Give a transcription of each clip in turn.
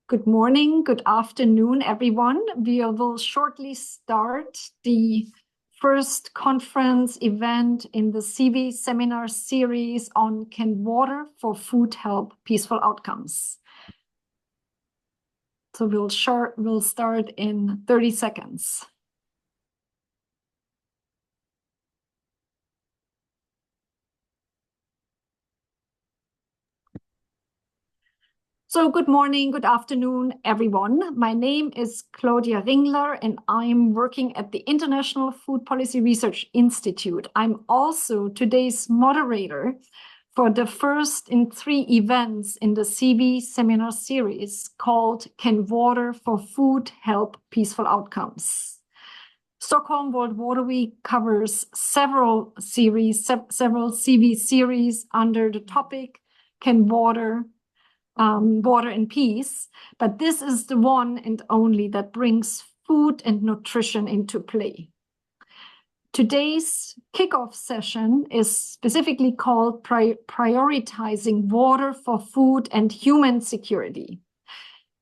Good morning, good afternoon, everyone. We will shortly start the first conference event in the SIWI Seminar Series on Can Water for Food Help Peaceful Outcomes? So we'll start in 30 seconds. So good morning, good afternoon, everyone. My name is Claudia Ringler, and I'm working at the International Food Policy Research Institute. I'm also today's moderator for the first in 3 events in the SIWI Seminar Series called Can Water for Food Help Peaceful Outcomes? Stockholm World Water Week covers several SIWI series under the topic Can Water and Peace, but this is the one and only that brings food and nutrition into play. Today's kickoff session is specifically called Prioritizing Water for Food and Human Security.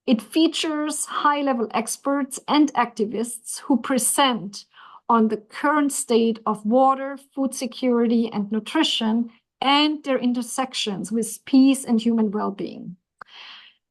It features high-level experts and activists who present on the current state of water, food security, and nutrition, and their intersections with peace and human well-being.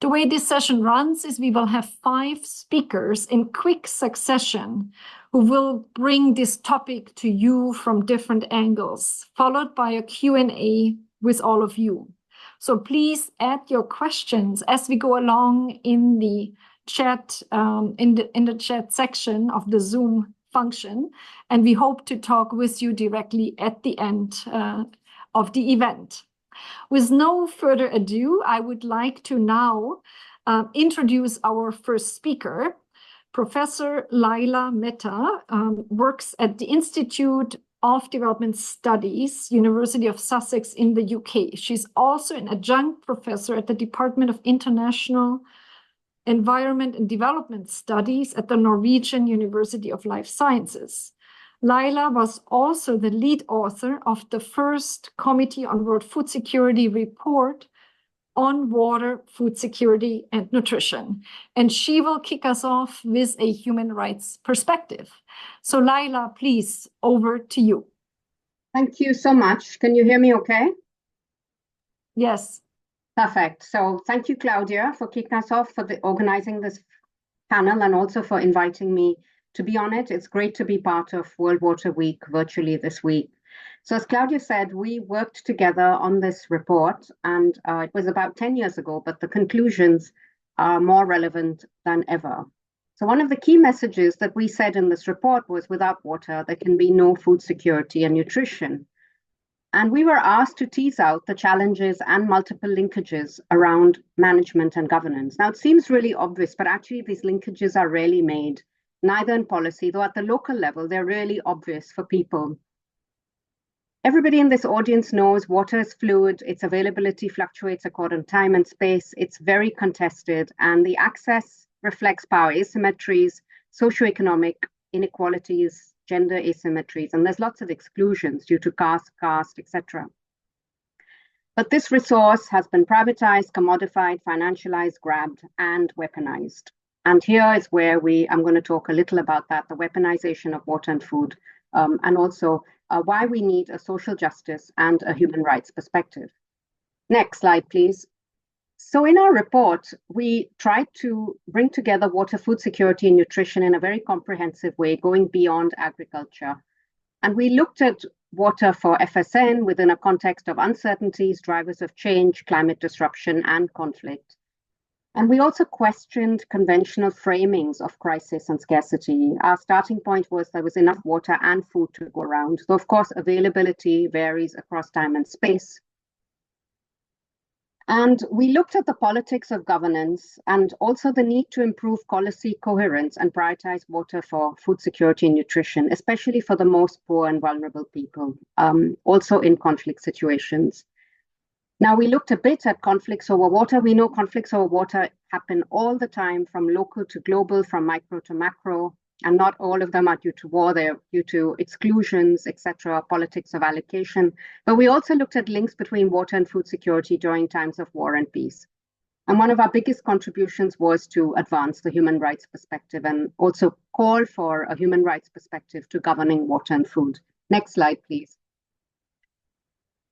The way this session runs is we will have 5 speakers in quick succession who will bring this topic to you from different angles, followed by a Q&A with all of you. So please add your questions as we go along in the chat, in the chat section of the Zoom function, and we hope to talk with you directly at the end of the event. With no further ado, I would like to now introduce our first speaker. Professor Laila Mehta works at the Institute of Development Studies, University of Sussex in the UK. She's also an adjunct professor at the Department of International Environment and Development Studies at the Norwegian University of Life Sciences. Laila was also the lead author of the first Committee on World Food Security report on water, food security, and nutrition. And she will kick us off with a human rights perspective. So Laila, please, over to you. Thank you so much. Can you hear me okay? Yes. Perfect. So thank you, Claudia, for kicking us off, for organizing this panel, and also for inviting me to be on it. It's great to be part of World Water Week virtually this week. So as Claudia said, we worked together on this report, and it was about 10 years ago, but the conclusions are more relevant than ever. So one of the key messages that we said in this report was, without water, there can be no food security and nutrition. And we were asked to tease out the challenges and multiple linkages around management and governance. Now, it seems really obvious, but actually these linkages are rarely made, neither in policy, though at the local level, they're really obvious for people. Everybody in this audience knows water is fluid, its availability fluctuates according to time and space, it's very contested, and the access reflects power asymmetries, socioeconomic inequalities, gender asymmetries, and there's lots of exclusions due to caste, etc. But this resource has been privatized, commodified, financialized, grabbed, and weaponized. And here is where I'm going to talk a little about that, the weaponization of water and food, and also why we need a social justice and a human rights perspective. Next slide, please. So in our report, we tried to bring together water, food security, and nutrition in a very comprehensive way, going beyond agriculture. And we looked at water for FSN within a context of uncertainties, drivers of change, climate disruption, and conflict. And we also questioned conventional framings of crisis and scarcity. Our starting point was there was enough water and food to go around. So of course, availability varies across time and space. And we looked at the politics of governance and also the need to improve policy coherence and prioritize water for food security and nutrition, especially for the most poor and vulnerable people, also in conflict situations. Now, we looked a bit at conflicts over water. We know conflicts over water happen all the time, from local to global, from micro to macro. And not all of them are due to war, they're due to exclusions, etc., politics of allocation. But we also looked at links between water and food security during times of war and peace. And one of our biggest contributions was to advance the human rights perspective and also call for a human rights perspective to governing water and food. Next slide, please.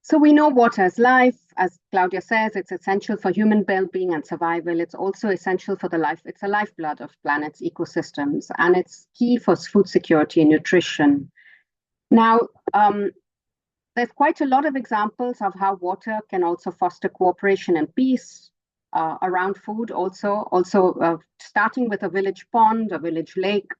So we know water is life. As Claudia says, it's essential for human well-being and survival. It's also essential for it's a lifeblood of planet's ecosystems, and it's key for food security and nutrition. Now, there's quite a lot of examples of how water can also foster cooperation and peace around food, also starting with a village pond, a village lake.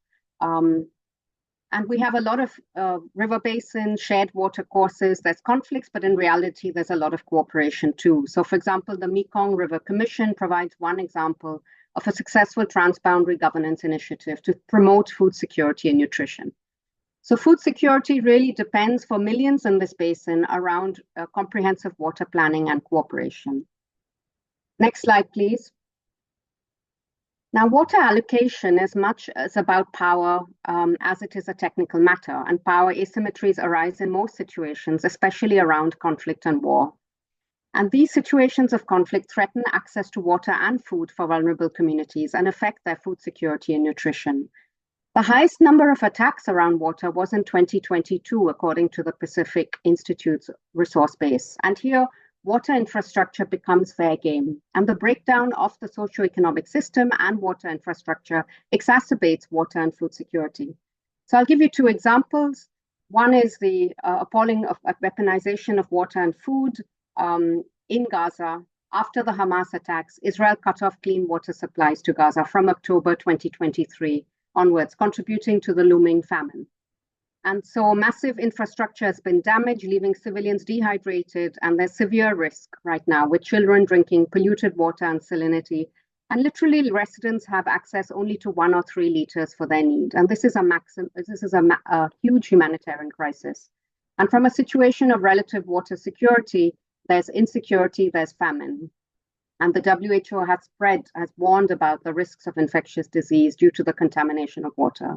And we have a lot of river basins, shared water courses. There's conflicts, but in reality, there's a lot of cooperation too. So for example, the Mekong River Commission provides one example of a successful transboundary governance initiative to promote food security and nutrition. So food security really depends for millions in this basin around comprehensive water planning and cooperation. Next slide, please. Now, water allocation is much as about power as it is a technical matter, and power asymmetries arise in most situations, especially around conflict and war. And these situations of conflict threaten access to water and food for vulnerable communities and affect their food security and nutrition. The highest number of attacks around water was in 2022, according to the Pacific Institute's resource base. And here, water infrastructure becomes fair game, and the breakdown of the socioeconomic system and water infrastructure exacerbates water and food security. So I'll give you two examples. One is the appalling weaponization of water and food in Gaza. After the Hamas attacks, Israel cut off clean water supplies to Gaza from October 2023 onwards, contributing to the looming famine. And so massive infrastructure has been damaged, leaving civilians dehydrated, and there's severe risk right now with children drinking polluted water and salinity. And literally residents have access only to 1 or 3 liters for their need. And this is a huge humanitarian crisis. And from a situation of relative water security, there's insecurity, there's famine. And the WHO has warned about the risks of infectious disease due to the contamination of water.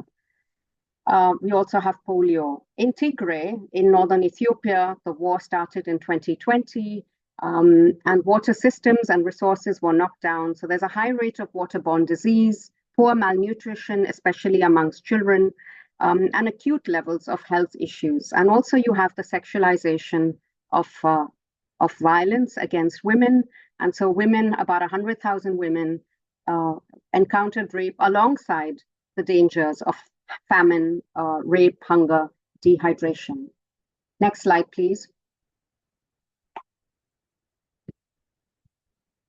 We also have polio. In Tigray, in northern Ethiopia, the war started in 2020, and water systems and resources were knocked down. So there's a high rate of waterborne disease, poor malnutrition, especially amongst children, and acute levels of health issues. And also you have the sexualization of violence against women. And so women, about 100,000 women encountered rape alongside the dangers of famine, rape, hunger, dehydration. Next slide, please.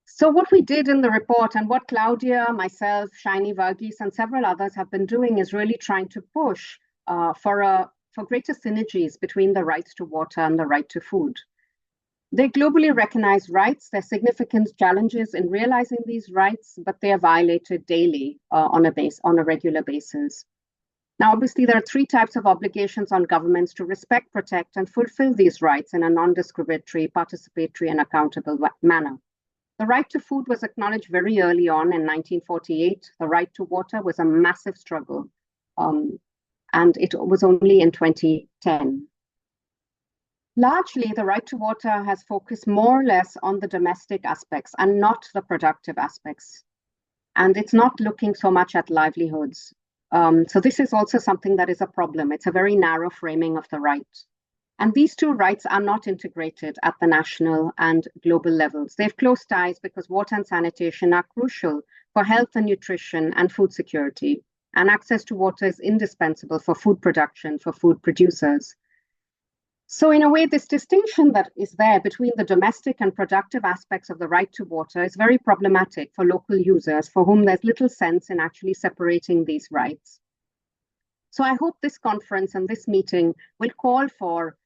So what we did in the report and what Claudia, myself, Shaini Varghese, and several others have been doing is really trying to push for greater synergies between the rights to water and the right to food. They're globally recognized rights. There are significant challenges in realizing these rights, but they are violated daily on a regular basis. Now, obviously, there are 3 types of obligations on governments to respect, protect, and fulfill these rights in a non-discriminatory, participatory, and accountable manner. The right to food was acknowledged very early on in 1948. The right to water was a massive struggle, and it was only in 2010. Largely, the right to water has focused more or less on the domestic aspects and not the productive aspects. And it's not looking so much at livelihoods. So this is also something that is a problem. It's a very narrow framing of the right. And these 2 rights are not integrated at the national and global levels. They have close ties because water and sanitation are crucial for health and nutrition and food security. And access to water is indispensable for food production, for food producers. So in a way, this distinction that is there between the domestic and productive aspects of the right to water is very problematic for local users for whom there's little sense in actually separating these rights. So I hope this conference and this meeting will call for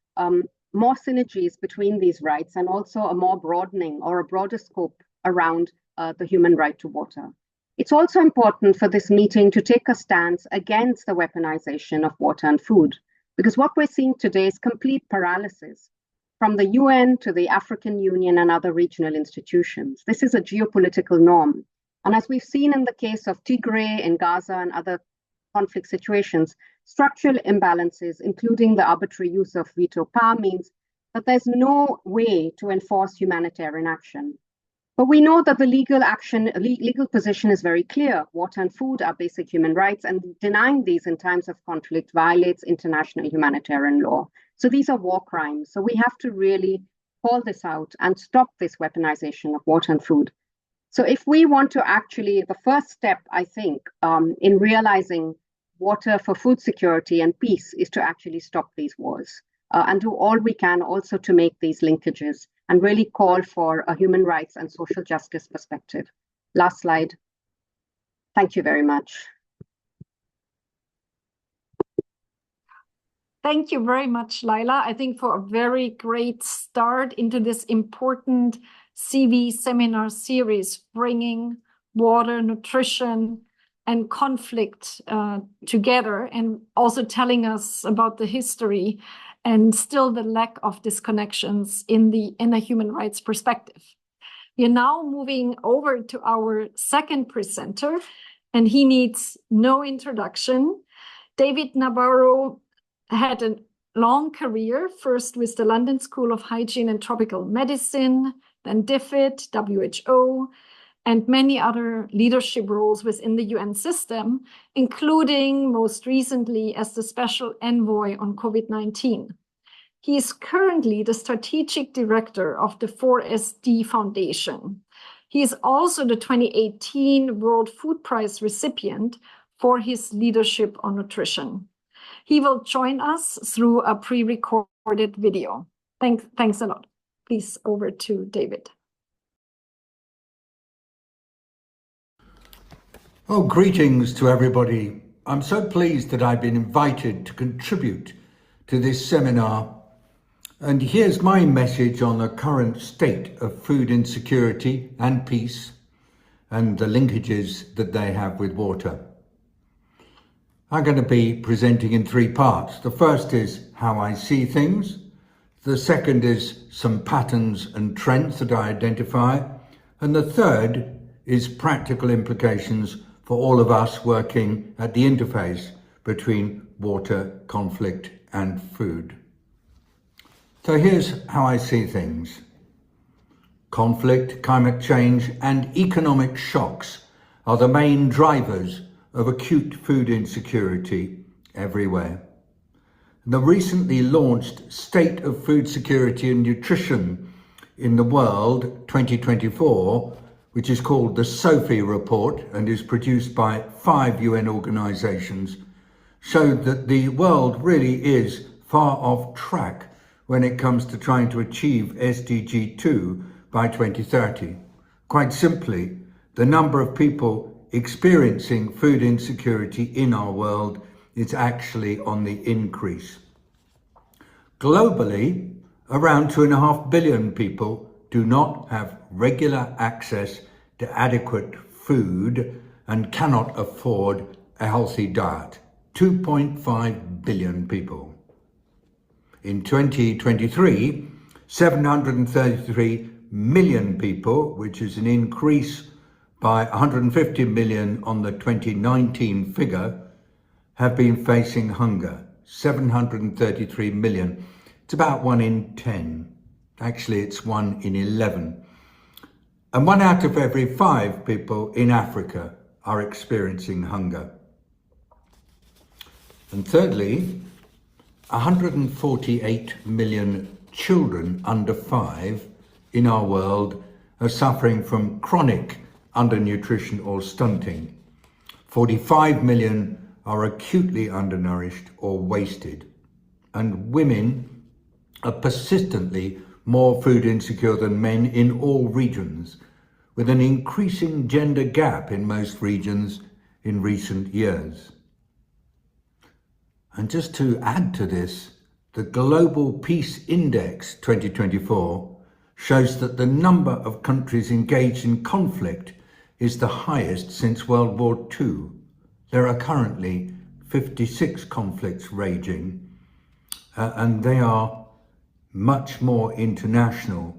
more synergies between these rights and also a more broadening or a broader scope around the human right to water. It's also important for this meeting to take a stance against the weaponization of water and food. Because what we're seeing today is complete paralysis from the UN to the African Union and other regional institutions. This is a geopolitical norm. And as we've seen in the case of Tigray in Gaza and other conflict situations, structural imbalances, including the arbitrary use of veto power, means that there's no way to enforce humanitarian action. But we know that the legal position is very clear. Water and food are basic human rights, and denying these in times of conflict violates international humanitarian law. So these are war crimes. So we have to really call this out and stop this weaponization of water and food. So if we want to actually, the first step, I think, in realizing water for food security and peace is to actually stop these wars and do all we can also to make these linkages and really call for a human rights and social justice perspective. Last slide. Thank you very much. Thank you very much, Laila, I think for a very great start into this important SIWI Seminar Series, bringing water, nutrition, and conflict together, and also telling us about the history and still the lack of disconnections in a human rights perspective. We are now moving over to our second presenter, and he needs no introduction. David Nabarro had a long career, first with the London School of Hygiene and Tropical Medicine, then DFID, WHO, and many other leadership roles within the UN system, including most recently as the Special Envoy on COVID-19. He is currently the Strategic Director of the 4SD Foundation. He is also the 2018 World Food Prize recipient for his leadership on nutrition. He will join us through a pre-recorded video. Thanks a lot. Please, over to David. Oh, greetings to everybody. I'm so pleased that I've been invited to contribute to this seminar. And here's my message on the current state of food insecurity and peace and the linkages that they have with water. I'm going to be presenting in three parts. The first is how I see things. The second is some patterns and trends that I identify. And the third is practical implications for all of us working at the interface between water, conflict, and food. So here's how I see things. Conflict, climate change, and economic shocks are the main drivers of acute food insecurity everywhere. The recently launched State of Food Security and Nutrition in the World 2024, which is called the SOFI report and is produced by 5 UN organizations, showed that the world really is far off track when it comes to trying to achieve SDG 2 by 2030. Quite simply, the number of people experiencing food insecurity in our world is actually on the increase. Globally, around 2.5 billion people do not have regular access to adequate food and cannot afford a healthy diet. 2.5 billion people. In 2023, 733 million people, which is an increase by 150 million on the 2019 figure, have been facing hunger. 733 million. It's about 1 in 10. Actually, it's 1 in 11. And 1 out of every 5 people in Africa are experiencing hunger. And thirdly, 148 million children under 5 in our world are suffering from chronic undernutrition or stunting. 45 million are acutely undernourished or wasted. And women are persistently more food insecure than men in all regions, with an increasing gender gap in most regions in recent years. And just to add to this, the Global Peace Index 2024 shows that the number of countries engaged in conflict is the highest since World War II. There are currently 56 conflicts raging, and they are much more international,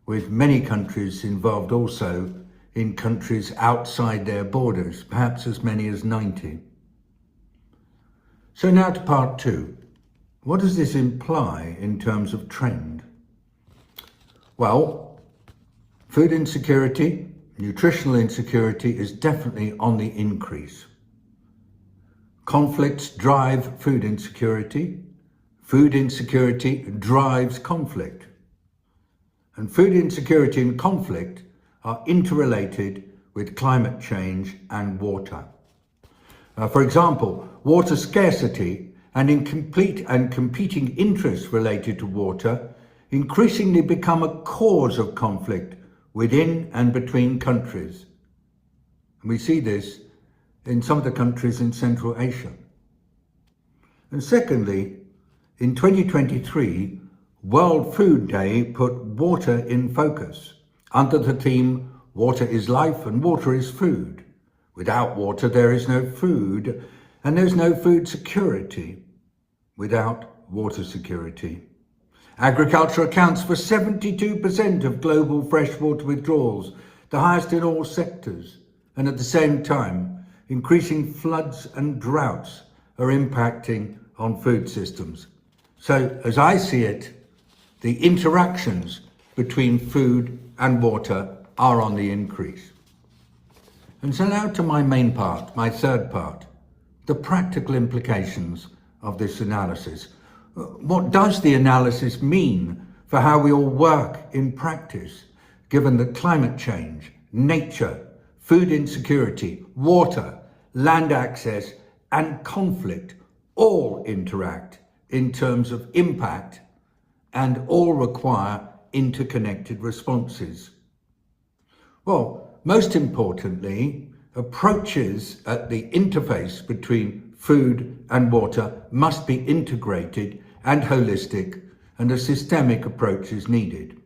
with many countries involved also in countries outside their borders, perhaps as many as 90. So now to part two. What does this imply in terms of trend? Well, food insecurity, nutritional insecurity is definitely on the increase. Conflicts drive food insecurity. Food insecurity drives conflict. And food insecurity and conflict are interrelated with climate change and water. For example, water scarcity and incomplete and competing interests related to water increasingly become a cause of conflict within and between countries. And we see this in some of the countries in Central Asia. And secondly, in 2023, World Food Day put water in focus under the theme, "Water is life and water is food. Without water, there is no food, and there's no food security without water security." Agriculture accounts for 72% of global freshwater withdrawals, the highest in all sectors. And at the same time, increasing floods and droughts are impacting on food systems. So, as I see it, the interactions between food and water are on the increase. And so now to my main part, my third part, the practical implications of this analysis. What does the analysis mean for how we all work in practice, given that climate change, nature, food insecurity, water, land access, and conflict all interact in terms of impact and all require interconnected responses? Well, most importantly, approaches at the interface between food and water must be integrated and holistic, and a systemic approach is needed.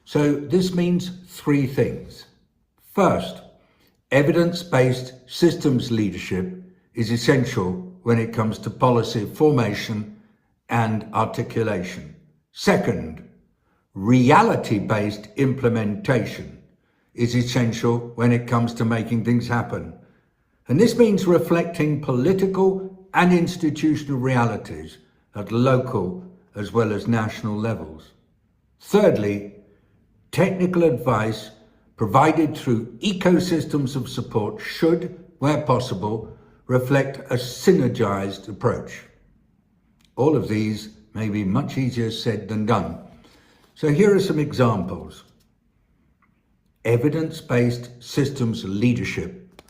So this means three things. First, evidence-based systems leadership is essential when it comes to policy formation and articulation. Second, reality-based implementation is essential when it comes to making things happen. And this means reflecting political and institutional realities at local as well as national levels. Thirdly, technical advice provided through ecosystems of support should, where possible, reflect a synergized approach. All of these may be much easier said than done. So here are some examples. Evidence-based systems leadership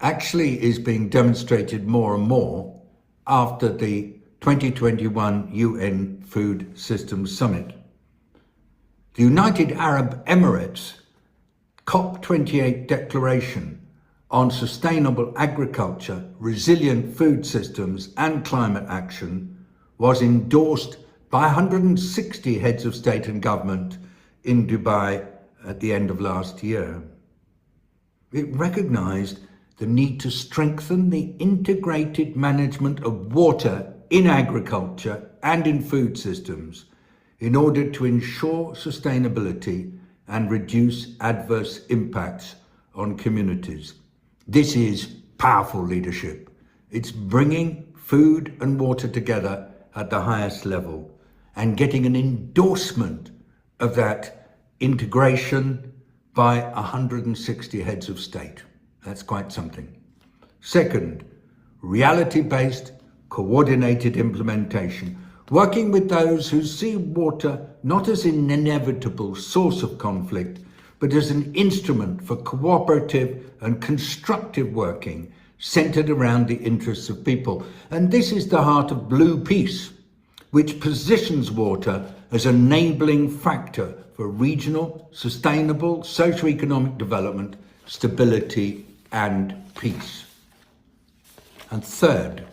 actually is being demonstrated more and more after the 2021 UN Food Systems Summit. The United Arab Emirates COP28 declaration on sustainable agriculture, resilient food systems and climate action was endorsed by 160 heads of state and government in Dubai at the end of last year. It recognized the need to strengthen the integrated management of water in agriculture and in food systems in order to ensure sustainability and reduce adverse impacts on communities. This is powerful leadership. It's bringing food and water together at the highest level and getting an endorsement of that integration by 160 heads of state. That's quite something. Second, reality-based coordinated implementation, working with those who see water not as an inevitable source of conflict, but as an instrument for cooperative and constructive working centered around the interests of people. And this is the heart of Blue Peace, which positions water as an enabling factor for regional, sustainable, socio-economic development, stability, and peace. And third,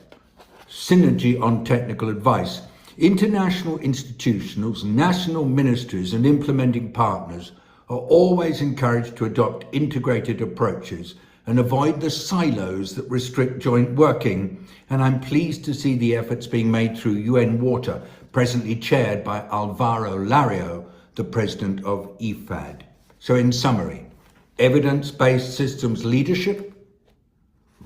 synergy on technical advice. International institutions, national ministries, and implementing partners are always encouraged to adopt integrated approaches and avoid the silos that restrict joint working. And I'm pleased to see the efforts being made through UN Water, presently chaired by Alvaro Lario, the president of IFAD. So in summary, evidence-based systems leadership,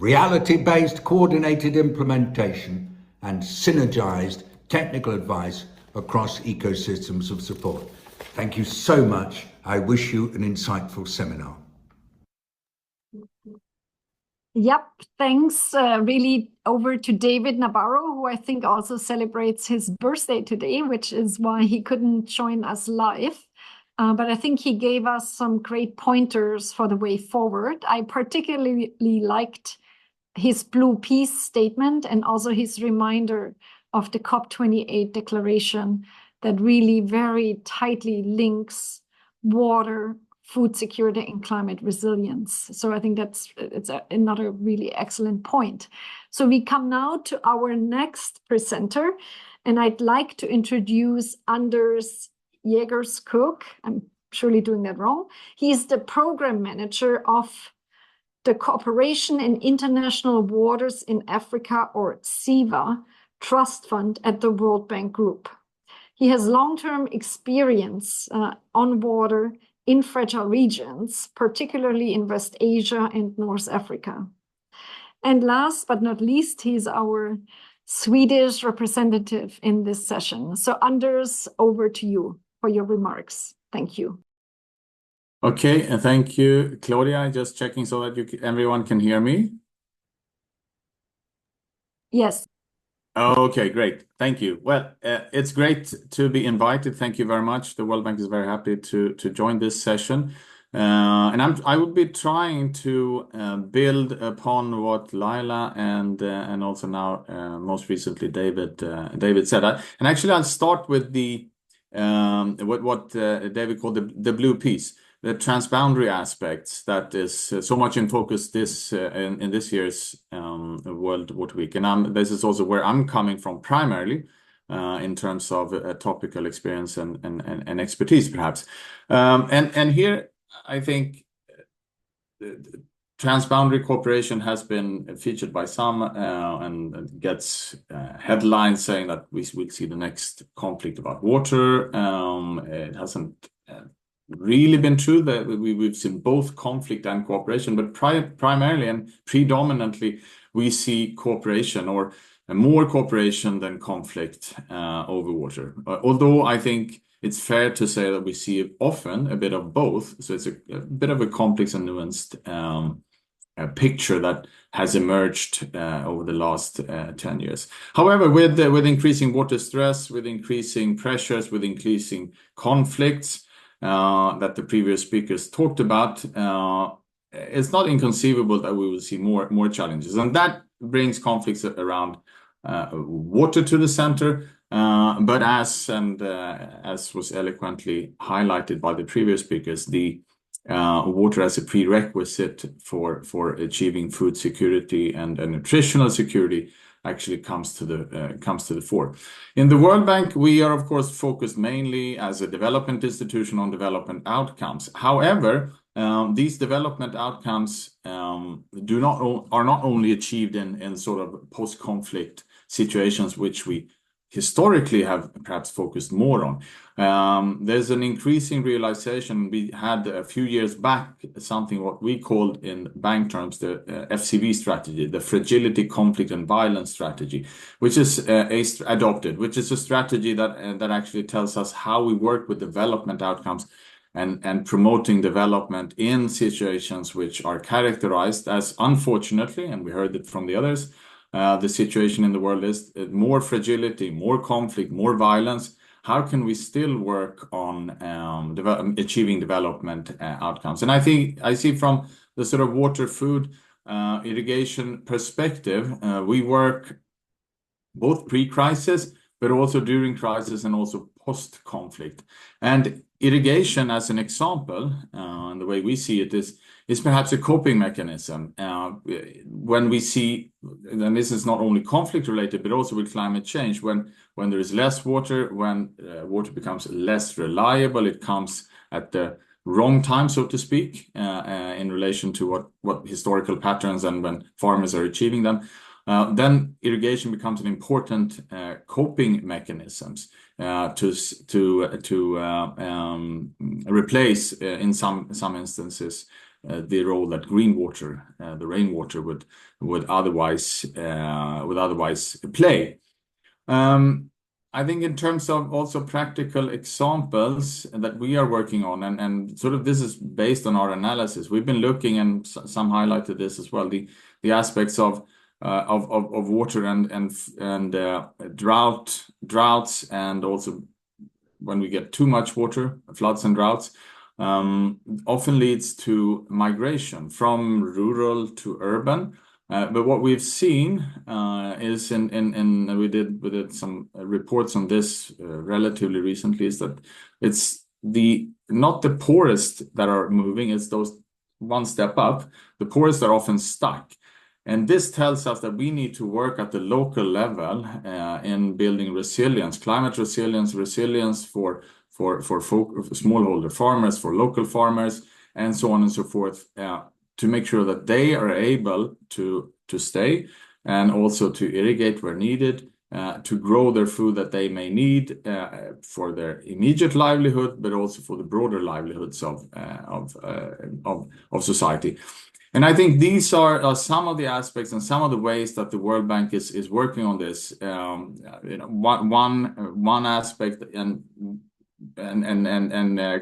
reality-based coordinated implementation, and synergized technical advice across ecosystems of support. Thank you so much. I wish you an insightful seminar. Yep, thanks. Really over to David Navarro, who I think also celebrates his birthday today, which is why he couldn't join us live. But I think he gave us some great pointers for the way forward. I particularly liked his Blue Peace statement and also his reminder of the COP28 declaration that really very tightly links water, food security, and climate resilience. So I think it's another really excellent point. So we come now to our next presenter, and I'd like to introduce Anders Jägerskog. I'm surely doing that wrong. He's the program manager of the Cooperation in International Waters in Africa, or SIWA, Trust Fund at the World Bank Group. He has long-term experience on water in fragile regions, particularly in West Asia and North Africa. And last but not least, he's our Swedish representative in this session. So Anders, over to you for your remarks. Thank you. Okay, and thank you, Claudia. Just checking so that everyone can hear me. Yes. Okay, great. Thank you. Well, it's great to be invited. Thank you very much. The World Bank is very happy to join this session. And I will be trying to build upon what Laila and also now most recently David said. And actually, I'll start with the what David called the blue piece, the transboundary aspects that is so much in focus in this year's World Water Week. And this is also where I'm coming from primarily in terms of topical experience and expertise, perhaps. And here, I think transboundary cooperation has been featured by some and gets headlines saying that we will see the next conflict about water. It hasn't really been true that we've seen both conflict and cooperation, but primarily and predominantly we see cooperation, or more cooperation than conflict over water. Although I think it's fair to say that we see often a bit of both, so it's a bit of a complex and nuanced picture that has emerged over the last 10 years. However, with increasing water stress, with increasing pressures, with increasing conflicts, that the previous speakers talked about, it's not inconceivable that we will see more challenges, and that brings conflicts around water to the center. But as was eloquently highlighted by the previous speakers, the water as a prerequisite for achieving food security and nutritional security actually comes to the fore. In the World Bank, we are of course focused mainly as a development institution on development outcomes. However, these development outcomes are not only achieved in sort of post-conflict situations, which we historically have perhaps focused more on. There's an increasing realization. We had a few years back something what we called in bank terms the FCV strategy, the Fragility, Conflict and Violence strategy, which is adopted, which is a strategy that actually tells us how we work with development outcomes and promoting development in situations which are characterized as, unfortunately, and we heard it from the others, the situation in the world is more fragility, more conflict, more violence. How can we still work on achieving development outcomes? And I see from the sort of water, food, irrigation perspective, we work both pre-crisis, but also during crisis and also post-conflict. And irrigation, as an example, and the way we see it is perhaps a coping mechanism. When we see, and this is not only conflict related, but also with climate change, when there is less water, when water becomes less reliable, it comes at the wrong time, so to speak, in relation to what historical patterns and when farmers are achieving them. Then irrigation becomes an important coping mechanisms to replace in some instances the role that green water, the rainwater, would otherwise play. I think in terms of also practical examples that we are working on, and sort of this is based on our analysis. We've been looking, and some highlighted this as well, the aspects of water and droughts, and also when we get too much water, floods and droughts, often leads to migration from rural to urban. But what we've seen is we did some reports on this relatively recently, is that it's not the poorest that are moving, it's those one step up. The poorest are often stuck. And this tells us that we need to work at the local level in building resilience, climate resilience for smallholder farmers, for local farmers, and so on and so forth, to make sure that they are able to stay, and also to irrigate where needed, to grow their food that they may need for their immediate livelihood, but also for the broader livelihoods of society. And I think these are some of the aspects and some of the ways that the World Bank is working on this. One aspect and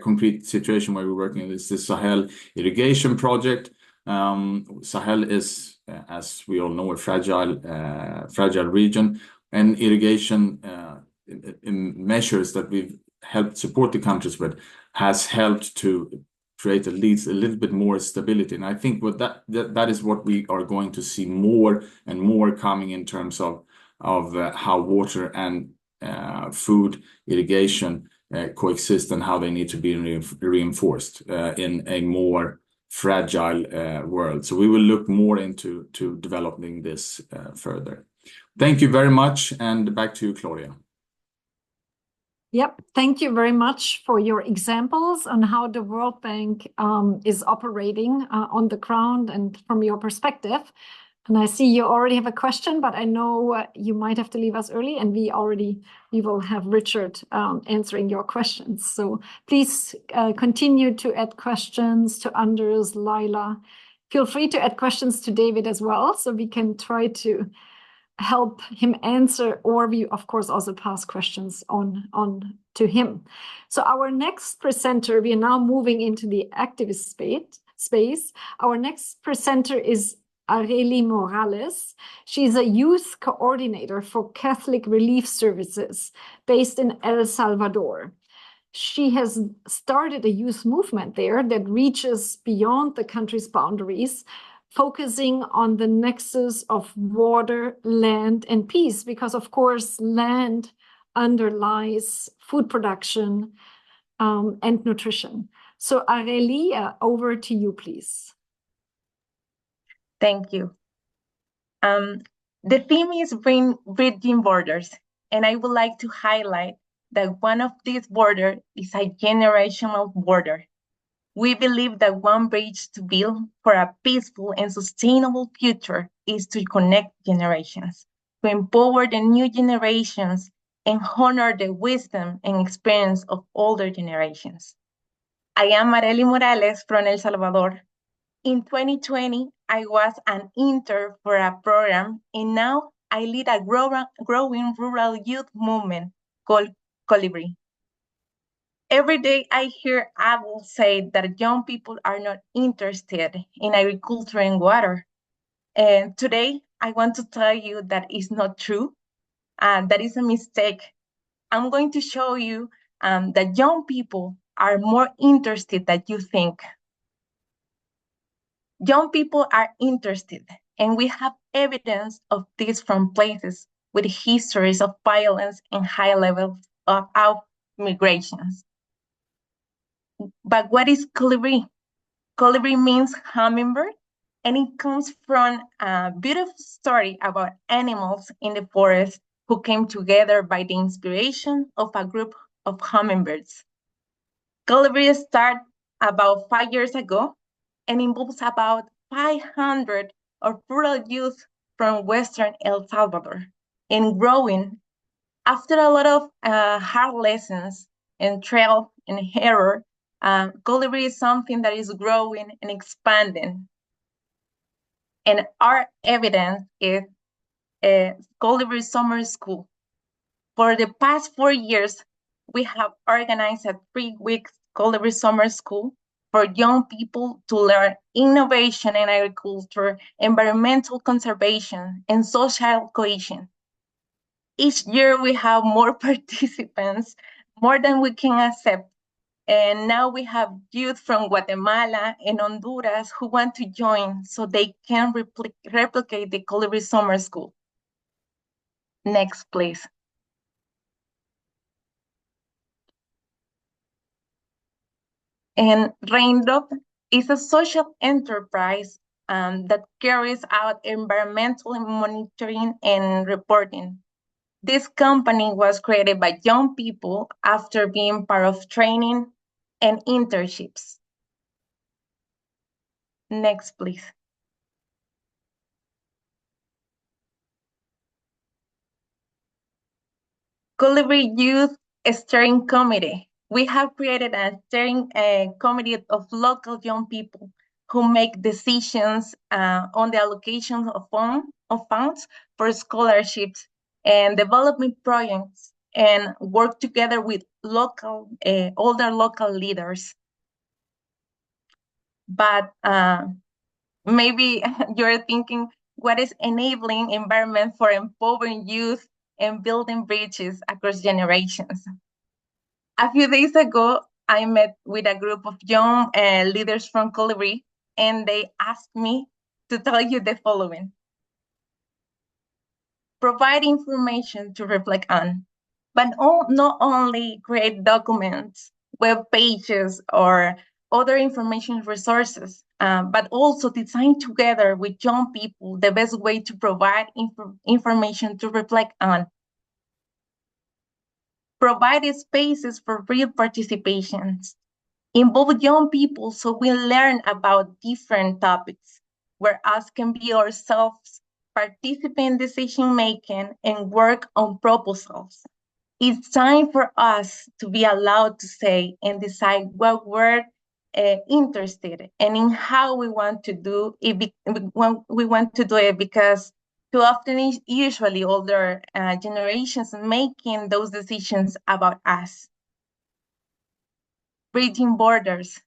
concrete situation where we're working on this Sahel irrigation project. Sahel is, as we all know, a fragile region, and irrigation measures that we've helped support the countries with has helped to create at least a little bit more stability. And I think with that is what we are going to see more and more coming in terms of how water and food irrigation coexist, and how they need to be reinforced in a more fragile world. So we will look more into developing this further. Thank you very much, and back to you, Claudia. Yep, thank you very much for your examples on how the World Bank is operating on the ground and from your perspective. And I see you already have a question, but I know you might have to leave us early, and we will have Richard answering your questions. So please continue to add questions to Anders, Laila. Feel free to add questions to David as well, so we can try to help him answer, or we of course also pass questions on to him. So our next presenter, we are now moving into the activist space. Our next presenter is Areli Morales. She's a youth coordinator for Catholic Relief Services based in El Salvador. She has started a youth movement there that reaches beyond the country's boundaries, focusing on the nexus of water, land, and peace, because of course land underlies food production and nutrition. So Areli, over to you, please. Thank you. The theme is bridging borders, and I would like to highlight that one of these borders is a generational border. We believe that one bridge to build for a peaceful and sustainable future is to connect generations, to empower the new generations and honor the wisdom and experience of older generations. I am Areli Morales from El Salvador. In 2020, I was an intern for a program, and now I lead a growing rural youth movement called Colibri. Every day I hear adults say that young people are not interested in agriculture and water. And today I want to tell you that is not true. That is a mistake. I'm going to show you that young people are more interested than you think. Young people are interested, and we have evidence of this from places with histories of violence and high levels of migrations. But what is colibri? Colibri means hummingbird, and it comes from a beautiful story about animals in the forest who came together by the inspiration of a group of hummingbirds. Colibri started about 5 years ago and involves about 500 of rural youth from Western El Salvador, and growing. After a lot of hard lessons and trial and error, Colibri is something that is growing and expanding. And our evidence is Colibri Summer School. For the past 4 years, we have organized a 3-week Colibri Summer School for young people to learn innovation in agriculture, environmental conservation, and social cohesion. Each year we have more participants, more than we can accept. And now we have youth from Guatemala and Honduras who want to join so they can replicate the Colibri Summer School. Next, please. And Raindrop is a social enterprise that carries out environmental monitoring and reporting. This company was created by young people after being part of training and internships. Next, please. Colibri Youth Steering Committee. We have created a steering committee of local young people who make decisions on the allocation of funds for scholarships and development projects, and work together with older local leaders. But maybe you're thinking, what is enabling environment for empowering youth and building bridges across generations? A few days ago, I met with a group of young leaders from Colibri, and they asked me to tell you the following. Provide information to reflect on, but not only create documents, web pages, or other information resources, but also design together with young people the best way to provide information to reflect on. Provide spaces for real participations. Involve young people so we learn about different topics, where us can be ourselves, participate in decision-making, and work on proposals. It's time for us to be allowed to say and decide what we're interested and in how we want to do it, when we want to do it, because too often usually older generations making those decisions about us. Bridging borders.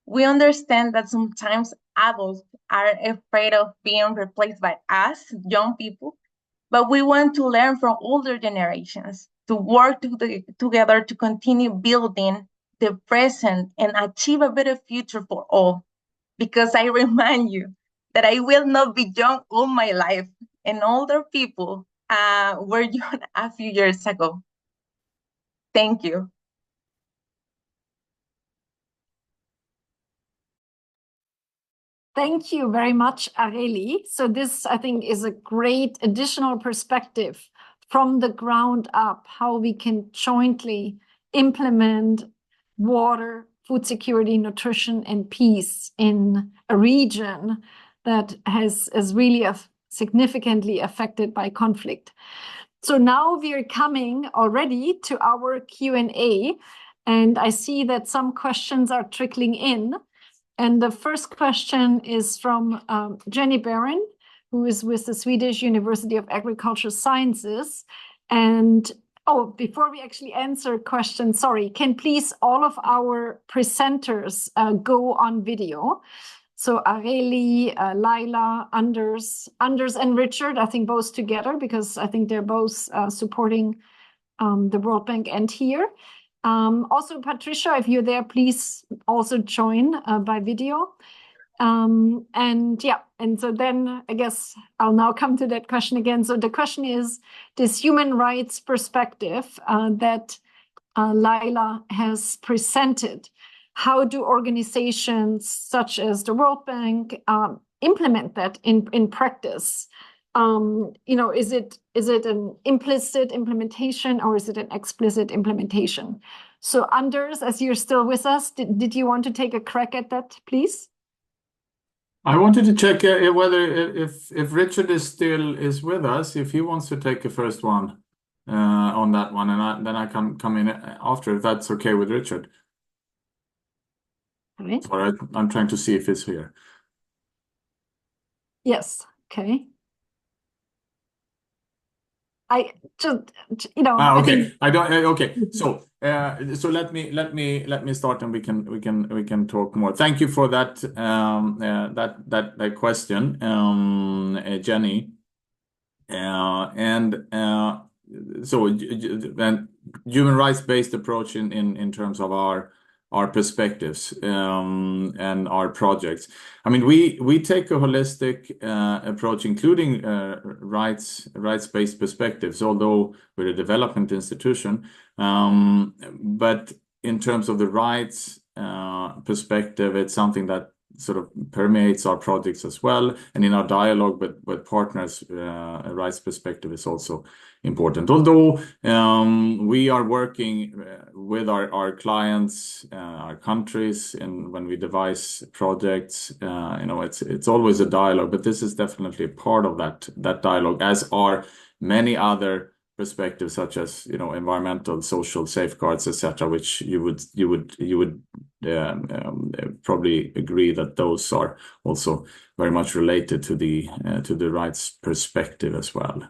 We understand that sometimes adults are afraid of being replaced by us, young people, but we want to learn from older generations, to work together to continue building the present and achieve a better future for all. Because I remind you that I will not be young all my life, and older people were young a few years ago. Thank you. Thank you very much, Areli. So this, I think, is a great additional perspective from the ground up, how we can jointly implement water, food security, nutrition, and peace in a region that is really significantly affected by conflict. So now we are coming already to our Q&A, and I see that some questions are trickling in. And the first question is from Jenny Barron, who is with the Swedish University of Agricultural Sciences. And before we actually answer questions, sorry, can please all of our presenters go on video? So Areli, Laila, Anders and Richard, I think both together, because I think they're both supporting the World Bank and here. Also, Patricia, if you're there, please also join by video. And so then I guess I'll now come to that question again. So the question is, this human rights perspective that Laila has presented, how do organizations such as the World Bank implement that in practice? Is it an implicit implementation or is it an explicit implementation? So Anders, as you're still with us, did you want to take a crack at that, please? I wanted to check whether if Richard is still with us, if he wants to take the first one on that one, and then I can come in after, if that's okay with Richard. Okay. Sorry, I'm trying to see if it's here. Yes. Okay. I just, I Okay. think I don't. Okay. So let me start, and we can talk more. Thank you for that that question, Jenny. And human rights based approach in terms of our perspectives and our projects. I mean, we take a holistic approach, including rights based perspectives. Although we're a development institution, but in terms of the rights perspective, it's something that sort of permeates our projects as well, and in our dialogue with partners, a rights perspective is also important. Although we are working with our clients, our countries, and when we devise projects, it's always a dialogue. But this is definitely a part of that dialogue, as are many other perspectives, such as environmental, social safeguards, etc., which you would probably agree that those are also very much related to the rights perspective as well.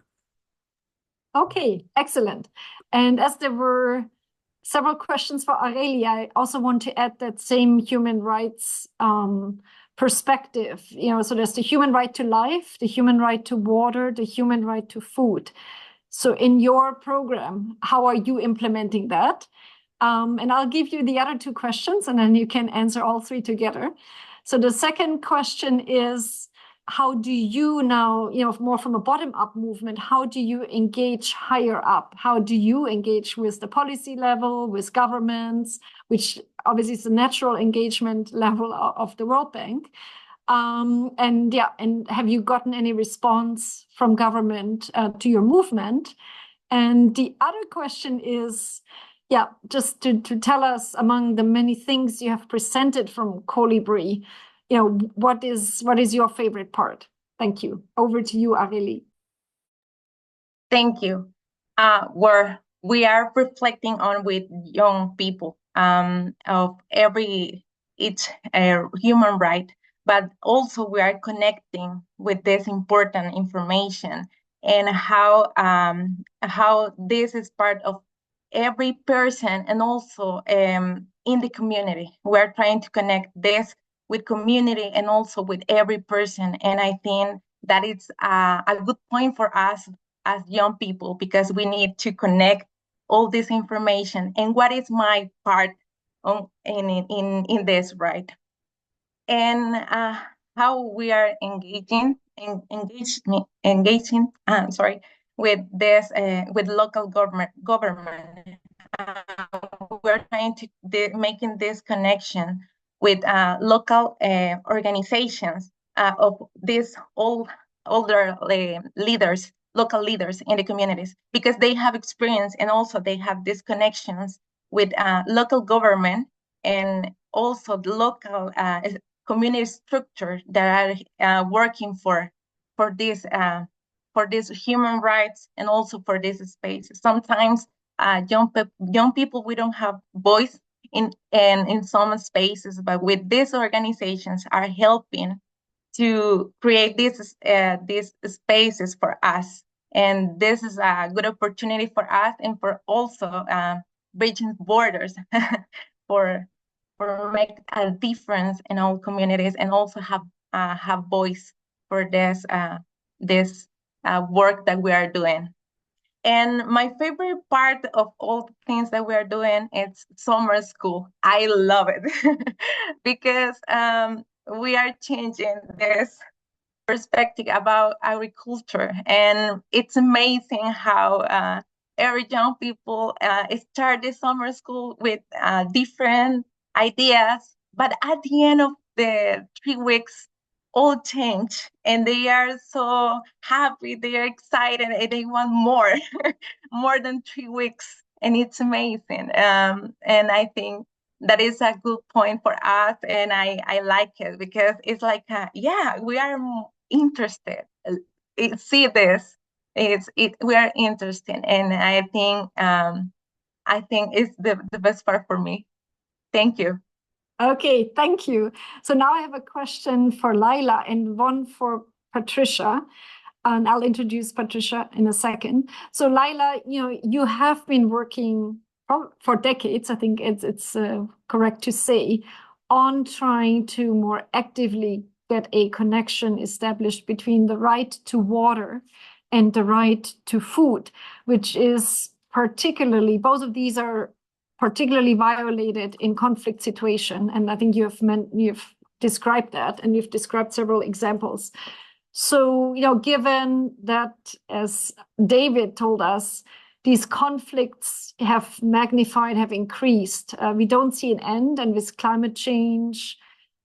Okay, excellent. And as there were several questions for Aurelie, I also want to add that same human rights perspective. So there's the human right to life, the human right to water, the human right to food. So in your program, how are you implementing that? And I'll give you the other two questions, and then you can answer all three together. So the second question is, how do you now, more from a bottom-up movement, how do you engage higher up? How do you engage with the policy level, with governments, which obviously is the natural engagement level of the World Bank? And have you gotten any response from government to your movement? And the other question is, just to tell us, among the many things you have presented from Colibri, what is your favorite part? Thank you. Over to you, Aurelie. Thank you. Where we are reflecting on with young people of each human right, but also we are connecting with this important information and how this is part of every person, and also in the community. We are trying to connect this with community and also with every person, and I think that it's a good point for us as young people, because we need to connect all this information and what is my part in this, right? And how we are engaging with this with local government. We're trying to making this connection with local organizations of these older leaders, local leaders in the communities, because they have experience and also they have these connections with local government and also the local community structure that are working for this human rights and also for this space. Sometimes young people, we don't have voice in some spaces, but with these organizations are helping to create these spaces for us. And this is a good opportunity for us and for also bridging borders for make a difference in our communities and also have voice for this work that we are doing. And my favorite part of all the things that we are doing is summer school. I love it because we are changing this perspective about agriculture, and it's amazing how every young people start the summer school with different ideas, but at the end of the 3 weeks all change and they are so happy, they are excited, and they want more more than 3 weeks, and it's amazing. And I think that is a good point for us, and I like it because it's like we are interested. See this, we are interested, and I think it's the best part for me. Thank you. Okay, thank you. So now I have a question for Laila and one for Patricia. And I'll introduce Patricia in a second. So Laila, you have been working for decades, I think it's correct to say, on trying to more actively get a connection established between the right to water and the right to food, which is both of these are particularly violated in conflict situation. And I think you've described that, and you've described several examples. So, given that, as David told us, these conflicts have magnified, have increased, we don't see an end. And with climate change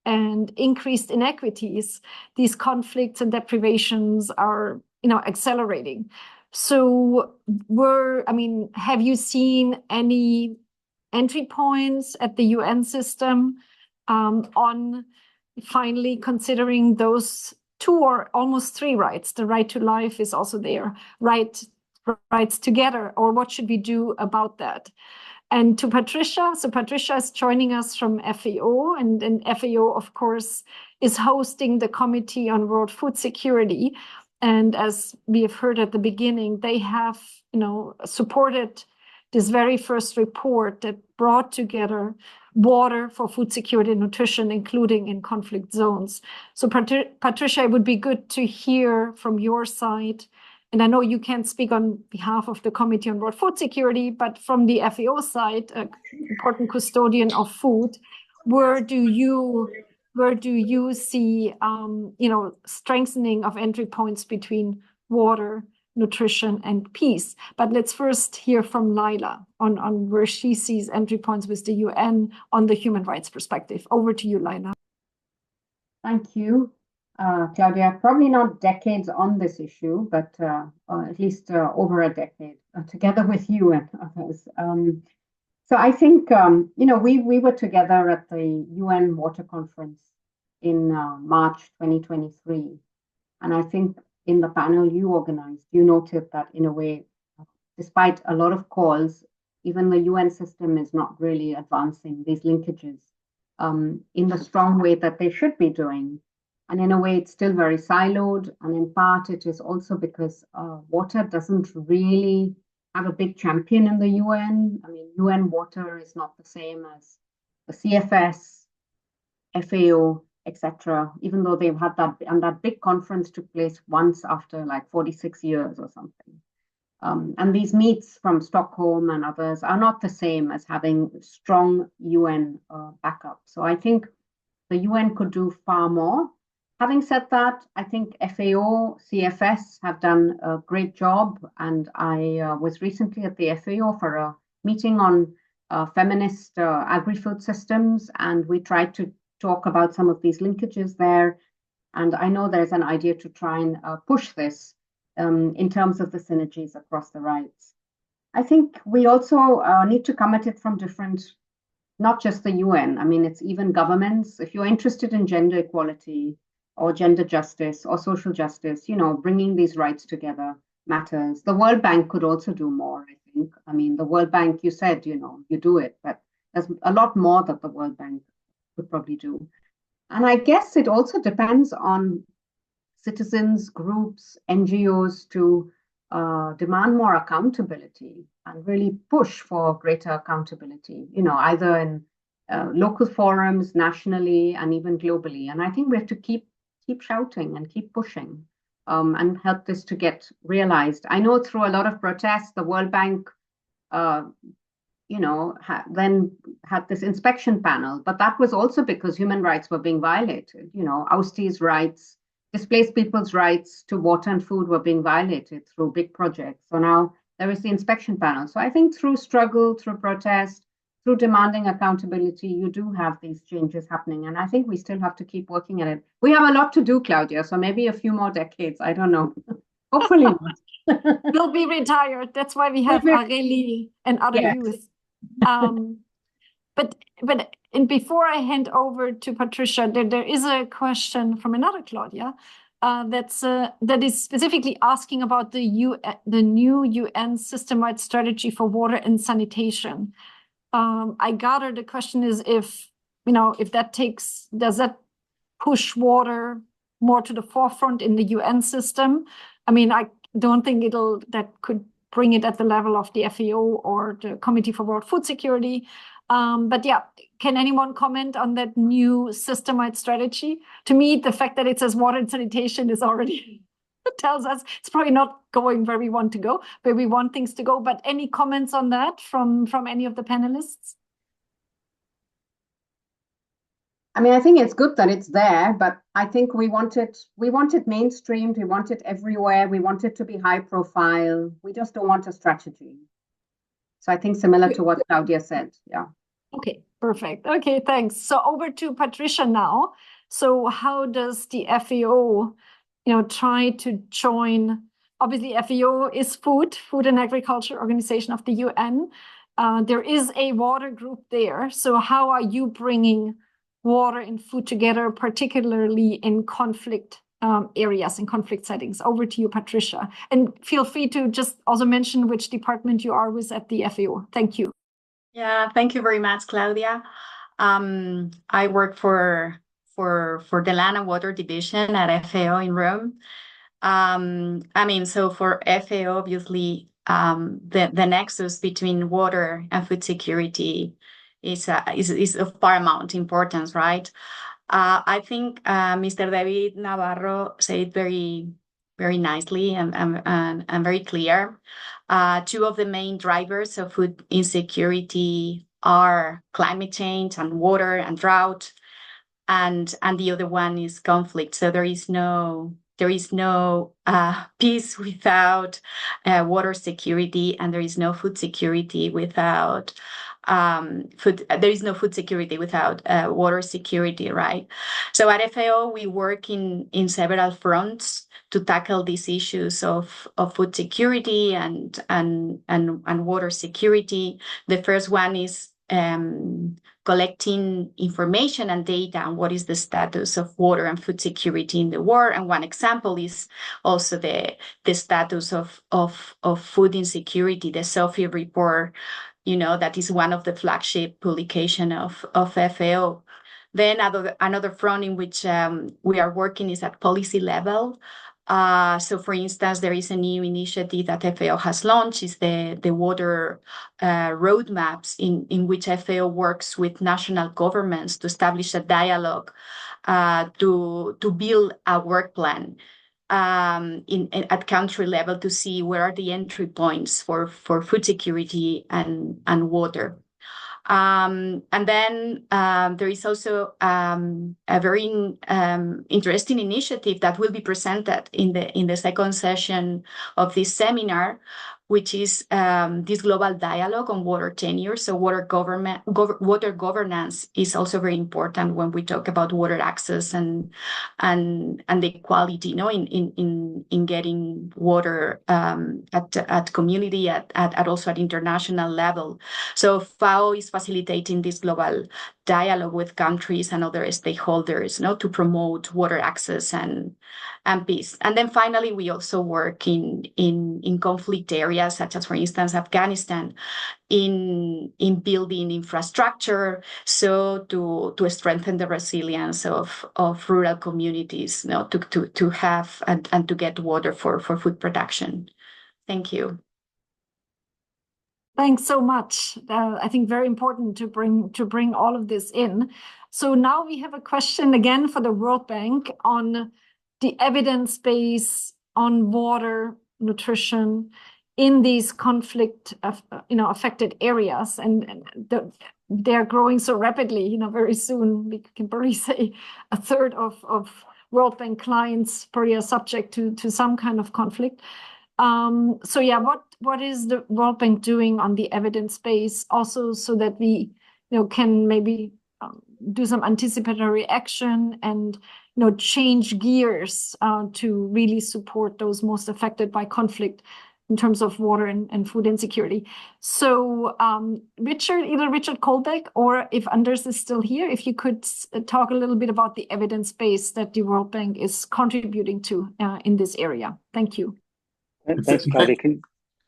and increased inequities, these conflicts and deprivations are, accelerating. So have you seen any entry points at the UN system on finally considering those two or almost three rights? The right to life is also there, rights together, or what should we do about that? And to Patricia, so Patricia is joining us from FAO, and FAO, of course, is hosting the Committee on World Food Security. And as we have heard at the beginning, they have, supported this very first report that brought together water for food security and nutrition, including in conflict zones. So Patricia, it would be good to hear from your side. And I know you can't speak on behalf of the Committee on World Food Security, but from the FAO side, an important custodian of food, where do you see, strengthening of entry points between water, nutrition, and peace? But let's first hear from Laila on where she sees entry points with the UN on the human rights perspective. Over to you, Laila. Thank you, Claudia. Probably not decades on this issue, but at least over a decade, together with you and others. So I think, we were together at the UN Water Conference in March 2023. And I think in the panel you organized, you noted that in a way, despite a lot of calls, even the UN system is not really advancing these linkages in the strong way that they should be doing. And in a way, it's still very siloed. And in part, it is also because water doesn't really have a big champion in the UN. I mean, UN water is not the same as the CFS, FAO, etc., even though they've had that, and that big conference took place once after like 46 years or something. And these meets from Stockholm and others are not the same as having strong UN backup. So I think the UN could do far more. Having said that, I think FAO, CFS have done a great job. And I was recently at the FAO for a meeting on feminist agri-food systems, and we tried to talk about some of these linkages there. And I know there's an idea to try and push this in terms of the synergies across the rights. I think we also need to come at it from different, not just the UN. I mean, it's even governments. If you're interested in gender equality or gender justice or social justice, bringing these rights together matters. The World Bank could also do more, I think. I mean, the World Bank, you said, you do it, but there's a lot more that the World Bank could probably do. And I guess it also depends on citizens, groups, NGOs to demand more accountability and really push for greater accountability, either in local forums, nationally, and even globally. And I think we have to keep shouting and keep pushing and help this to get realized. I know through a lot of protests, the World Bank then had this inspection panel, but that was also because human rights were being violated. Austi's rights, displaced people's rights to water and food were being violated through big projects. So now there is the inspection panel. So I think through struggle, through protest, through demanding accountability, you do have these changes happening. And I think we still have to keep working at it. We have a lot to do, Claudia, so maybe a few more decades. I don't know. Hopefully not. We'll be retired. That's why we have Areli and other youth. But before I hand over to Patricia, there is a question from another Claudia that is specifically asking about the new UN system-wide strategy for water and sanitation. I gather the question is if if that does that push water more to the forefront in the UN system? I mean, I don't think that could bring it at the level of the FAO or the Committee for World Food Security. But yeah, can anyone comment on that new system-wide strategy? To me, the fact that it says water and sanitation is already tells us it's probably not going where we want to go, where we want things to go. But any comments on that from any of the panelists? I mean, I think it's good that it's there, but I think we want it mainstreamed, we want it everywhere, we want it to be high profile. We just don't want a strategy. So I think similar to what Claudia said, yeah. Okay, perfect. Okay, thanks. So over to Patricia now. So how does the FAO, try to join? Obviously, FAO is Food and Agriculture Organization of the UN. There is a water group there. So how are you bringing water and food together, particularly in conflict areas, in conflict settings? Over to you, Patricia. And feel free to just also mention which department you are with at the FAO. Thank you. Yeah, thank you very much, Claudia. I work for the Land and Water Division at FAO in Rome. I mean, so for FAO, obviously, the nexus between water and food security is of paramount importance, right? I think Mr. David Navarro said very, very nicely and very clear. Two of the main drivers of food insecurity are climate change and water and drought, and the other one is conflict. So there is no peace without water security, and there is no food security without there is no food security without water security, right? So at FAO, we work in several fronts to tackle these issues of food security and water security. The first one is collecting information and data on what is the status of water and food security in the world. And one example is also the status of food insecurity, the SOFI report, that is one of the flagship publication of FAO. Then another front in which we are working is at policy level. So, for instance, there is a new initiative that FAO has launched, is the water roadmaps, in which FAO works with national governments to establish a dialogue to build a work plan at country level to see where are the entry points for food security and water. And then there is also a very interesting initiative that will be presented in the second session of this seminar, which is this global dialogue on water tenure. So water governance is also very important when we talk about water access and the equality, in getting water at community, at also at international level. So FAO is facilitating this global dialogue with countries and other stakeholders, to promote water access and peace. And then finally, we also work in conflict areas, such as, for instance, Afghanistan, in building infrastructure, so to strengthen the resilience of rural communities, to have and to get water for food production. Thank you. Thanks so much. I think very important to bring all of this in. So now we have a question again for the World Bank on the evidence base on water, nutrition in these conflict affected areas, and they're growing so rapidly. Very soon we can probably say a third of World Bank clients per year subject to some kind of conflict. So yeah, what is the World Bank doing on the evidence base also, so that we can maybe do some anticipatory action and change gears to really support those most affected by conflict in terms of water and food insecurity? So either Richard Kolbeck, or if Anders is still here, if you could talk a little bit about the evidence base that the World Bank is contributing to in this area. Thank you. Thanks, Claudia.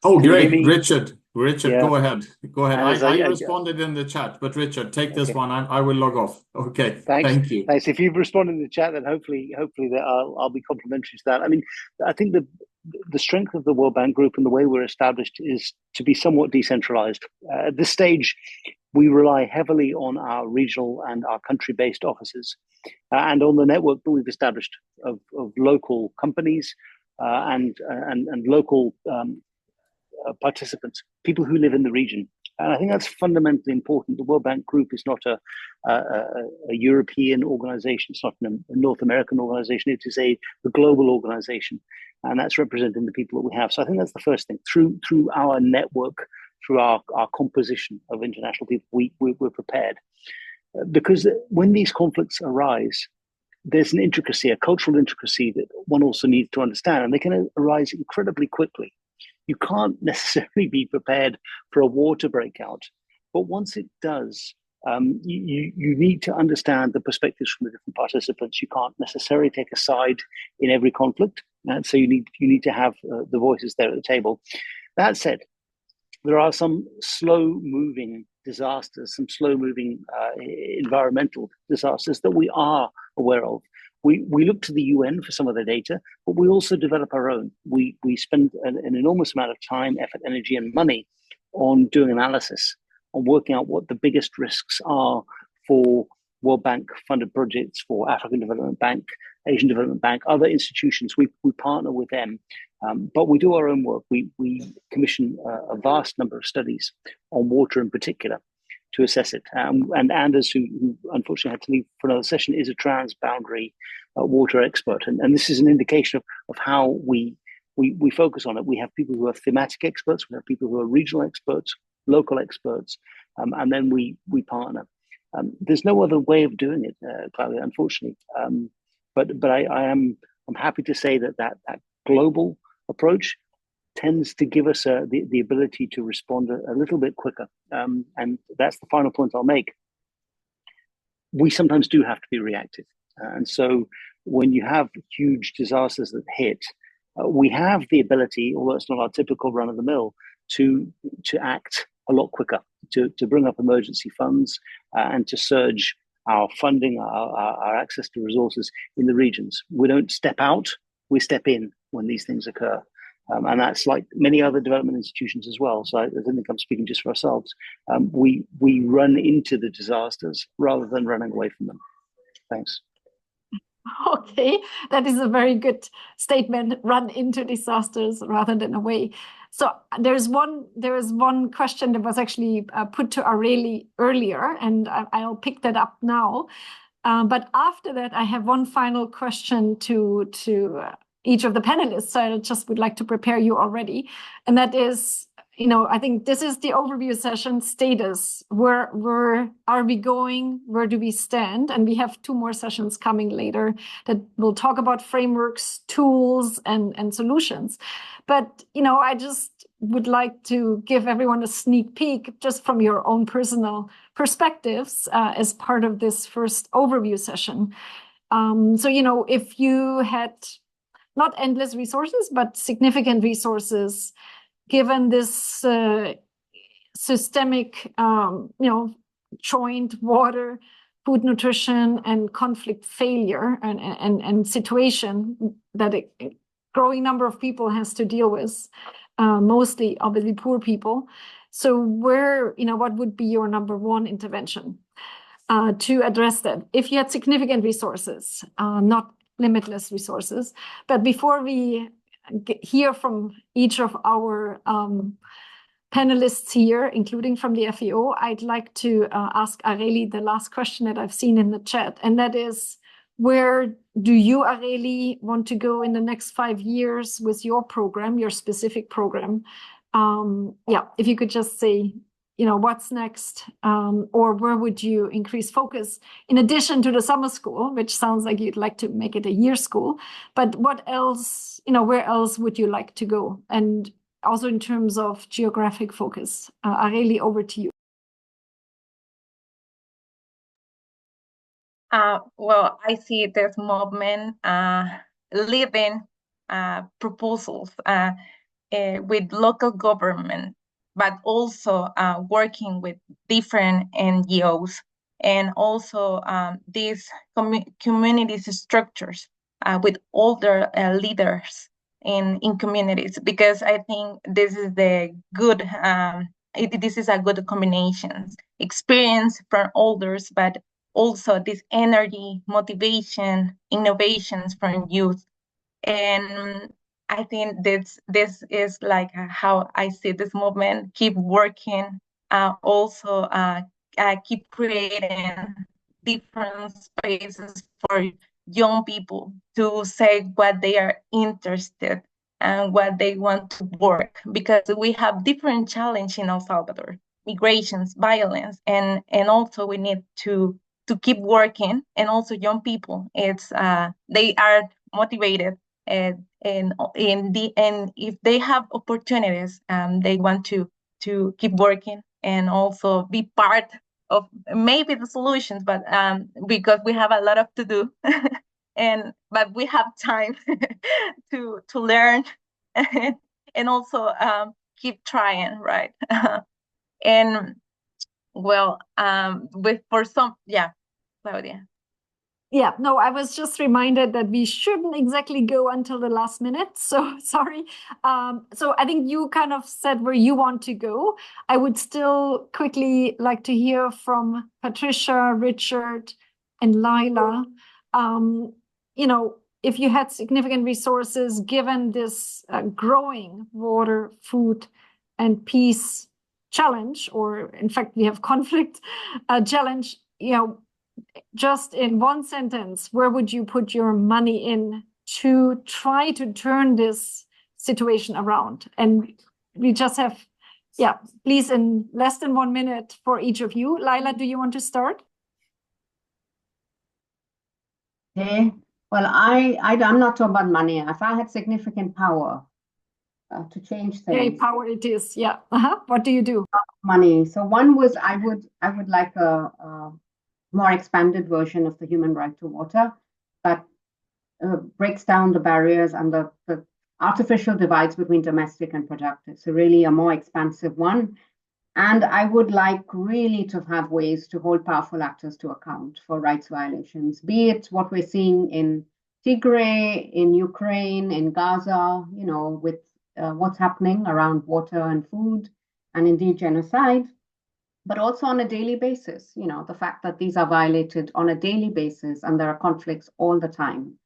Oh, great, Richard. Richard, Yeah. go ahead. Go ahead. And as I responded in the chat, but Richard, take this Okay. one. I will log off. Okay. Thanks. Thank you. Thanks. If you've responded in the chat, then hopefully that I'll be complimentary to that. I mean, I think the strength of the World Bank Group and the way we're established is to be somewhat decentralized. At this stage, we rely heavily on our regional and our country-based offices and on the network that we've established of local companies and local participants, people who live in the region. And I think that's fundamentally important. The World Bank Group is not a European organization. It's not a North American organization. It is a global organization. And that's representing the people that we have. So I think that's the first thing. Through our network, through our composition of international people, we're prepared. Because when these conflicts arise, there's an intricacy, a cultural intricacy that one also needs to understand. And they can arise incredibly quickly. You can't necessarily be prepared for a war to break out. But once it does, you need to understand the perspectives from the different participants. You can't necessarily take a side in every conflict. And so you need to have the voices there at the table. That said, there are some slow-moving disasters, some slow-moving environmental disasters that we are aware of. We look to the UN for some of the data, but we also develop our own. We spend an enormous amount of time, effort, energy, and money on doing analysis, on working out what the biggest risks are for World Bank funded projects, for African Development Bank, Asian Development Bank, other institutions. We partner with them, but we do our own work. We commission a vast number of studies on water in particular to assess it. And Anders, who unfortunately had to leave for another session, is a transboundary water expert. And this is an indication of how we focus on it. We have people who are thematic experts, we have people who are regional experts, local experts, and then we partner. There's no other way of doing it, Claudia, unfortunately. But I'm happy to say that global approach tends to give us the ability to respond a little bit quicker. And that's the final point I'll make. We sometimes do have to be reactive. And so when you have huge disasters that hit, we have the ability, although it's not our typical run of the mill, to act a lot quicker, to bring up emergency funds and to surge our funding, our access to resources in the regions. We don't step out, we step in when these things occur. And that's like many other development institutions as well. So I don't think I'm speaking just for ourselves. We run into the disasters rather than running away from them. Thanks. Okay, that is a very good statement. Run into disasters rather than away. So there is one question that was actually put to Aurelie earlier, and I'll pick that up now. But after that, I have one final question to each of the panelists. So I just would like to prepare you already, and that is, I think this is the overview session status. Where are we going? Where do we stand? And we have 2 more sessions coming later that will talk about frameworks, tools, and solutions. But, I just would like to give everyone a sneak peek just from your own personal perspectives as part of this first overview session. So, if you had not endless resources, but significant resources, given this systemic, joint water, food, nutrition, and conflict failure and situation that a growing number of people has to deal with, mostly obviously poor people. So what would be your number 1 intervention to address that? If you had significant resources, not limitless resources. But before we hear from each of our panelists here, including from the FAO, I'd like to ask Aurelie the last question that I've seen in the chat, and that is, where do you, Aurelie, want to go in the next 5 years with your program, your specific program? If you could just say, what's next, or where would you increase focus in addition to the summer school, which sounds like you'd like to make it a year school, but what else, where else would you like to go? And also in terms of geographic focus. Aurelie, over to you. Well, I see this movement living proposals with local government but also working with different NGOs and also these community structures with older leaders in communities, because I think this is the good, this is a good combination. Experience from elders, but also this energy, motivation, innovations from youth. And I think this is like how I see this movement. Keep working, also keep creating different spaces for young people to say what they are interested and what they want to work, because we have different challenges in El Salvador: migrations, violence, and also we need to keep working. And also young people, it's they are motivated, and if they have opportunities, they want to keep working and also be part of maybe the solutions, but because we have a lot of to do, but we have time to learn and also keep trying, right? And well, for some, yeah, Claudia. Yeah, no, I was just reminded that we shouldn't exactly go until the last minute. So sorry. So I think you kind of said where you want to go. I would still quickly like to hear from Patricia, Richard, and Lila. If you had significant resources, given this growing water, food, and peace challenge, or in fact, we have conflict challenge, just in one sentence, where would you put your money in to try to turn this situation around? And we just have, please, in less than 1 minute for each of you. Lila, do you want to start? Okay. Well, I'm not talking about money. If I had significant power to change things. Okay, power it is. Yeah. What do you do? Money. So one was I would like a more expanded version of the human right to water that breaks down the barriers and the artificial divides between domestic and productive. So really a more expansive one. And I would like really to have ways to hold powerful actors to account for rights violations, be it what we're seeing in Tigray, in Ukraine, in Gaza, with what's happening around water and food, and indeed genocide, but also on a daily basis, the fact that these are violated on a daily basis and there are conflicts all the time.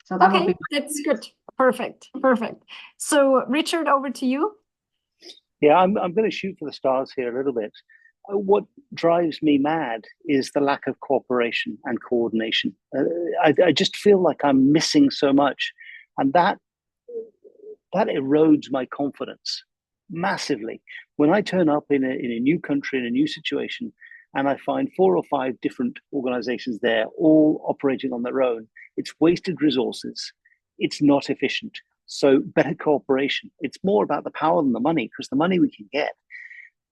So that would be. That's good. Perfect. So Richard, over to you. Yeah, I'm going to shoot for the stars here a little bit. What drives me mad is the lack of cooperation and coordination. I just feel like I'm missing so much, and that erodes my confidence massively. When I turn up in a new country, in a new situation, and I find 4 or 5 different organizations there, all operating on their own, it's wasted resources. It's not efficient. So better cooperation. It's more about the power than the money, because the money we can get.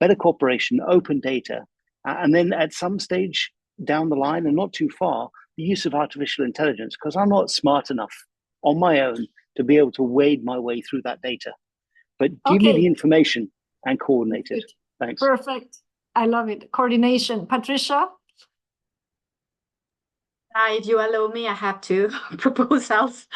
Better cooperation, open data, and then at some stage down the line, and not too far, the use of artificial intelligence, because I'm not smart enough on my own to be able to wade my way through that data. But give me the information and coordinate it. Thanks. Perfect. I love it. Coordination. Patricia? If you allow me, I have 2 proposals.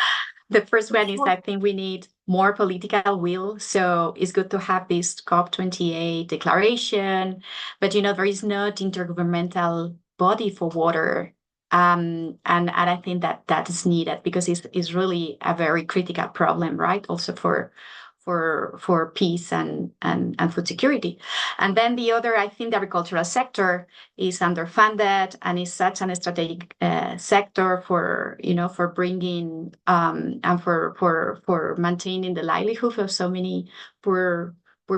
The first one is, I think we need more political will. So it's good to have this COP28 declaration, but there is not intergovernmental body for water. And I think that is needed, because it's really a very critical problem, right? Also for peace and food security. And then the other, I think the agricultural sector is underfunded and is such an strategic sector for bringing and for maintaining the livelihood of so many poor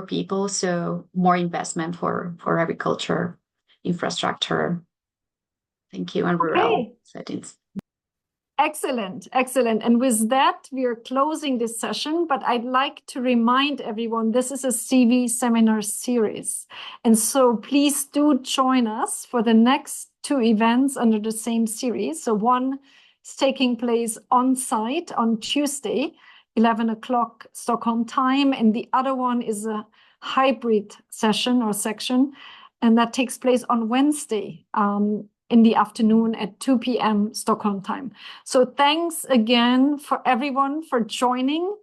people. So more investment for agriculture, infrastructure. Thank you. And rural settings. Excellent. And with that, we are closing this session, but I'd like to remind everyone, this is a SIWI Seminar Series. And so please do join us for the next 2 events under the same series. So one is taking place on site on Tuesday, 11 o'clock Stockholm time. And the other one is a hybrid session or section, and that takes place on Wednesday in the afternoon at 2 p.m. Stockholm time. So thanks again for everyone for joining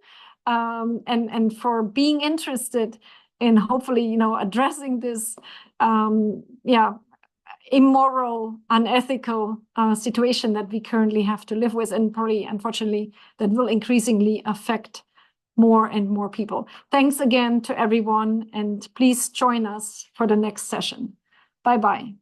and for being interested in hopefully, addressing this, immoral, unethical situation that we currently have to live with, and probably, unfortunately, that will increasingly affect more and more people. Thanks again to everyone, and please join us for the next session. Bye-bye.